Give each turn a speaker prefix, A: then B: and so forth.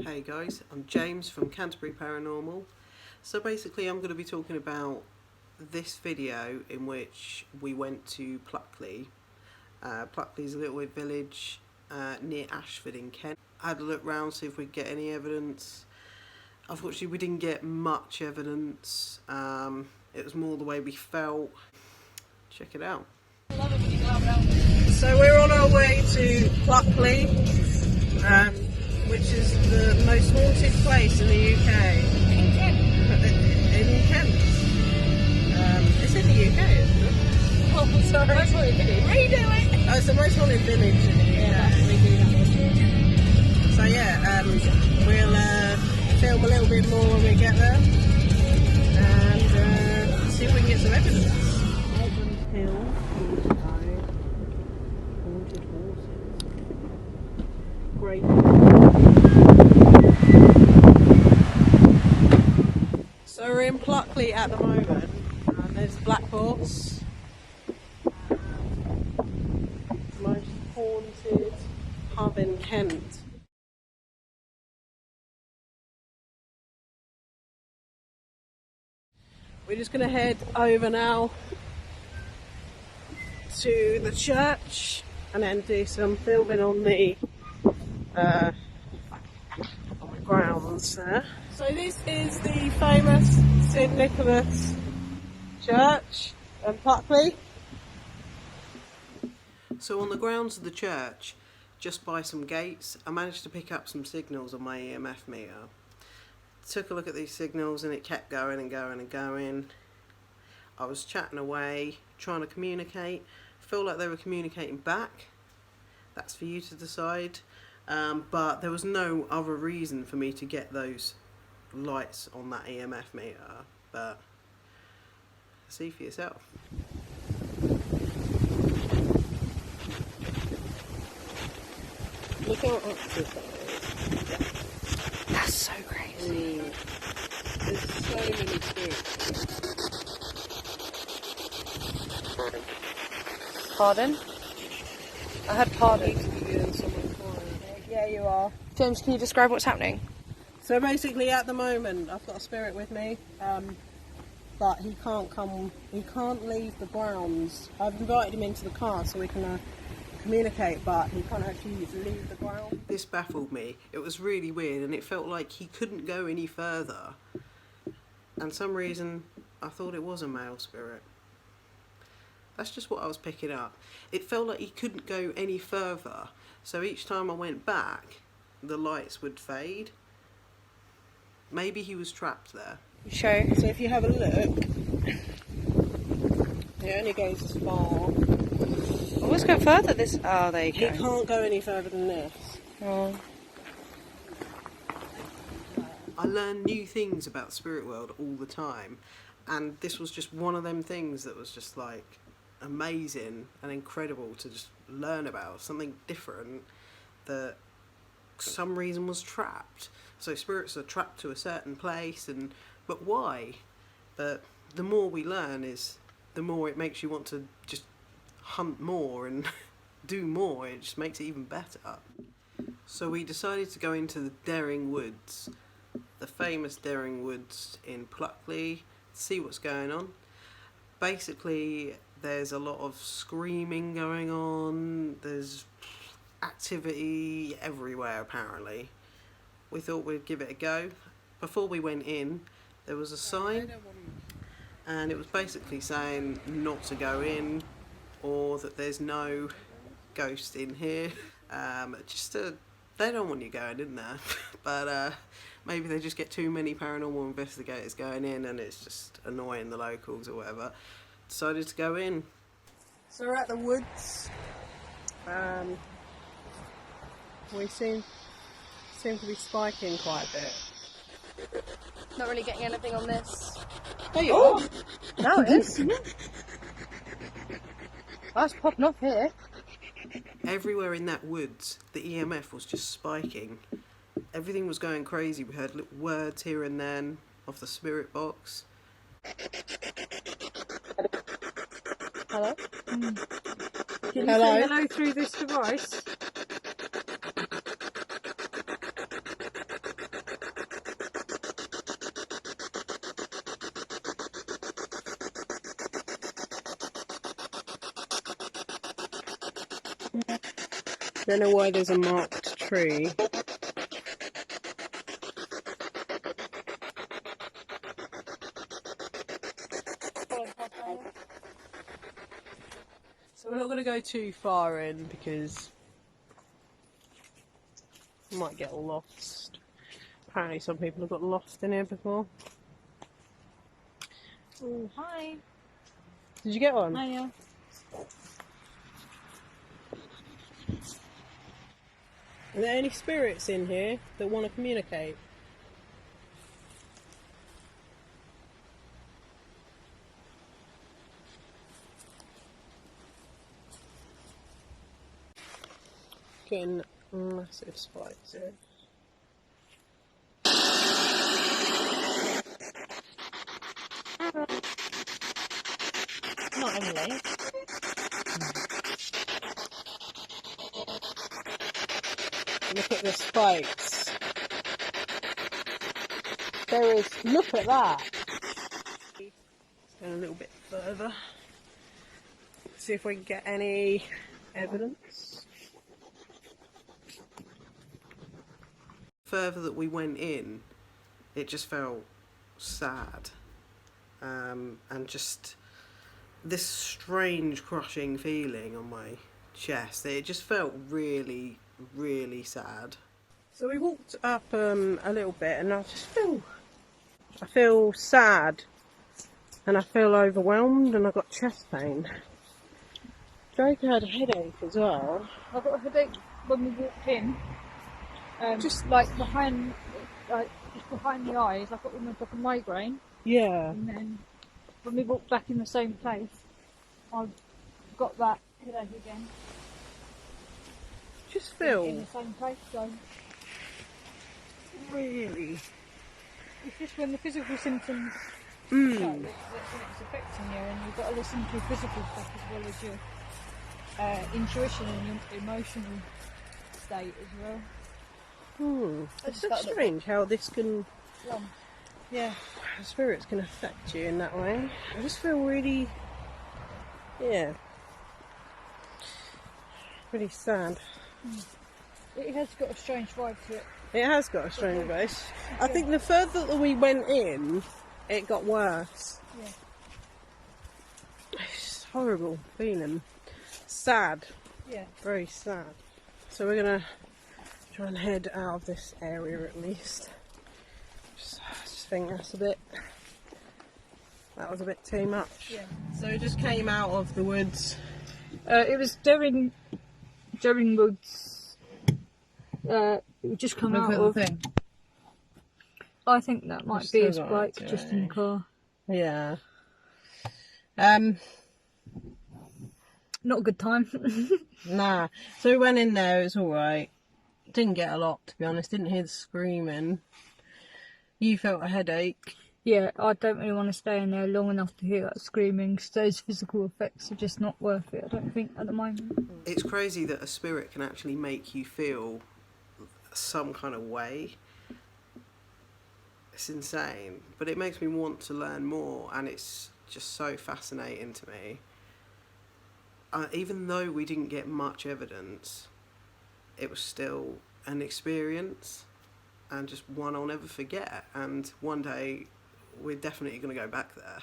A: Hey guys, I'm James from Canterbury Paranormal. So basically I'm going to be talking about this video in which we went to Pluckley. Pluckley's a little village near Ashford in Kent. I had a look round, see if we could get any evidence. Unfortunately we didn't get much evidence. It was more the way we felt. Check it out. So we're on our way to Pluckley, which is the most haunted place in the UK. In Kent. It's in the UK, isn't it?
B: Oh, sorry. Most haunted village. Redo it!
A: Oh, it's the most haunted village in the UK.
B: Yeah, redo that.
A: So yeah, we'll film a little bit more when we get there and see if we can get some evidence. Auburn Hill, haunted horses. Great. So we're in Pluckley at the moment, and there's a black horse. The most haunted pub in Kent. We're just going to head over now to the church and then do some filming on the grounds there. So this is the famous St Nicholas Church in Pluckley. So on the grounds of the church, just by some gates, I managed to pick up some signals on my EMF meter. Took a look at these signals and it kept going and going and going. I was chatting away, trying to communicate. Feel like they were communicating back. That's for you to decide. But there was no other reason for me to get those lights on that EMF meter. But see for yourself. Look how active that is.
B: That's so crazy.
A: There's so many spirits.
B: Pardon? I had pardon.
A: Yeah, you are.
B: James, can you describe what's happening?
A: So basically at the moment I've got a spirit with me, but he can't leave the grounds. I've invited him into the car so we can communicate, but he can't actually leave the ground. This baffled me. It was really weird and it felt like he couldn't go any further, and some reason I thought it was a male spirit. That's just what I was picking up. It felt like he couldn't go any further, so each time I went back the lights would fade. Maybe he was trapped there.
B: Show.
A: So if you have a look, it only goes as far.
B: Oh, let's go further. Oh, there you
A: He
B: go.
A: can't go any further than this.
B: Oh.
A: I learn new things about the spirit world all the time, and this was just one of them things that was just like amazing and incredible to just learn about. Something different that some reason was trapped. So spirits are trapped to a certain place, but why? But the more we learn is the more it makes you want to just hunt more and do more. It just makes it even better. So we decided to go into the Daring Woods, the famous Daring Woods in Pluckley, see what's going on. Basically there's a lot of screaming going on, there's activity everywhere apparently. We thought we'd give it a go. Before we went in there was a sign and it was basically saying not to go in, or that there's no ghost in here. They don't want you going in there, but maybe they just get too many paranormal investigators going in and it's just annoying the locals or whatever. Decided to go in. So we're at the woods. We seem to be spiking quite a bit.
B: Not really getting anything on this.
A: There you are.
B: Now it is. That's popping off here.
A: Everywhere in that woods, the EMF was just spiking. Everything was going crazy. We heard little words here and then off the spirit box.
B: Hello?
A: Can
B: you say hello through this device?
A: Don't know why there's a marked tree. So we're not going to go too far in because we might get lost. Apparently some people have got lost in here before.
C: Oh, hi.
A: Did you get one?
C: Hiya.
A: Are there any spirits in here that want to communicate? Getting massive spikes here.
C: Not anyway.
A: Look at the spikes. There is, look at that. Go a little bit further. See if we can get any evidence. Further that we went in, it just felt sad. And just this strange crushing feeling on my chest. It just felt really, really sad. So we walked up a little bit and I feel sad and I feel overwhelmed and I got chest pain. Drake had a headache as well.
C: I got a headache when we walked in. Just like behind the eyes, I got almost like a migraine.
A: Yeah.
C: And then when we walked back in the same place, I got that headache again.
A: Just feel
C: In the same place, so
A: really.
C: it's just when the physical symptoms that's when it's affecting you, and you've got to listen to your physical stuff as well as your intuition and your emotional state as well.
A: It's so strange how this can,
C: Yeah.
A: spirits can affect you in that way. I just feel really, yeah, really sad.
C: It has got a strange vibe to it.
A: It has got a strange base. I think the further that we went in, it got worse.
C: Yeah.
A: It's horrible feeling. Sad.
C: Yeah.
A: Very sad. So we're gonna try and head out of this area at least. I just think that was a bit too much.
C: Yeah.
A: So we just came out of the woods.
C: It was Derring Woods. It would just come out of.
A: thing.
C: I think that might
A: Just
C: be
A: the
C: his
A: right
C: bike just in the car.
A: Yeah.
C: Not a good time.
A: Nah. So we went in there, it was alright. Didn't get a lot, to be honest. Didn't hear the screaming. You felt a headache.
C: Yeah, I don't really want to stay in there long enough to hear that screaming, 'cause those physical effects are just not worth it, I don't think, at the moment.
A: It's crazy that a spirit can actually make you feel some kind of way. It's insane, but it makes me want to learn more, and it's just so fascinating to me. Even though we didn't get much evidence, it was still an experience, and just one I'll never forget. And one day we're definitely going to go back there.